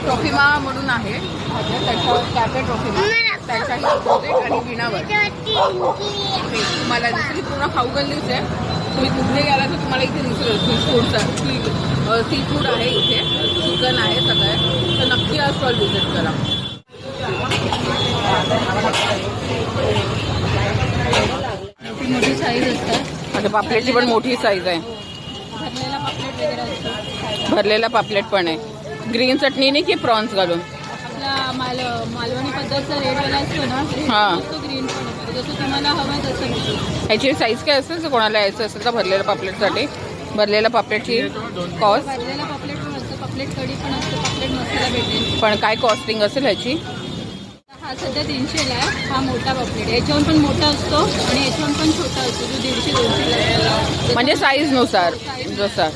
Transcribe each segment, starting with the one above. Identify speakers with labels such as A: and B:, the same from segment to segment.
A: ट्रॉफिमा म्हणून आहे कॅफे ट्रॉफिमा, त्याच्याही ऑपोजिट आणि विणावर तुम्हाला दिसेल. पूर्ण खाऊ गल्लीच आहे. तुम्ही कुठे गेला तर तुम्हाला इथे दिसेल सी फूड आहे, इथे चिकन आहे सगळं. तर नक्की हा स्टॉल व्हिजिट करा.
B: मोठी साईज असतात.
A: आता पापलेटची पण मोठी साईज आहे.
B: भरलेला पापलेट वगैरे असतो.
A: भरलेला पापलेट पण आहे. ग्रीन चटणी नाही की प्रॉन्स घालून.
B: आपला मालवणी पद्धतचा रेडवाला असतो ना,
A: हां.
B: ग्रीन पण असतो. जसं तुम्हाला हवं तसं मिळतो.
A: ह्याची साईज काय असेल? कोणाला यायचं असेल तर भरलेल्या पापलेटसाठी भरलेल्या पापलेटची कॉस्ट.
B: भरलेला पापलेट पण असतं, पापलेट कढी पण असतं, पापलेट मसाला भेटेल.
A: पण काय कॉस्टिंग असेल ह्याची?
B: हा सध्या 300ला आहे. हा मोठा पापलेट, याच्यावर पण मोठा असतो आणि याच्यावर पण छोटा असतो, जो 150-200ला असतो.
A: म्हणजे साईजनुसार जसा.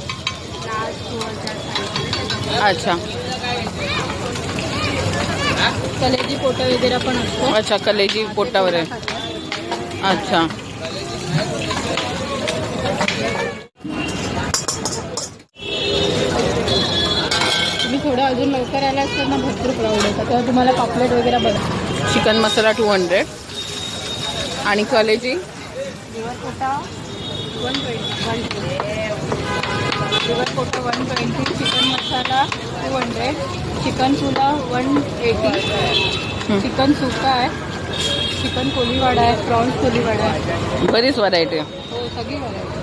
A: अच्छा
B: कलेजी पोटा वगैरे पण असतो.
A: अच्छा, कलेजी पोटावर आहे. अच्छा,
B: तुम्ही थोडं अजून लवकर आला असतात ना, भरपूर क्राऊड होता, तेव्हा तुम्हाला पापलेट वगैरे बघा.
A: चिकन मसाला 200 आणि कलेजी
B: लिव्हर कोटा 120, लिव्हर कोटा 120, चिकन मसाला 200, चिकन पुलाव 180, चिकन सुका आहे, चिकन कोलीवाडा आहे, प्रॉन्स कोलीवाडा आहे.
A: बरीच व्हरायटी आहे.
B: हो, सगळी व्हरायटी.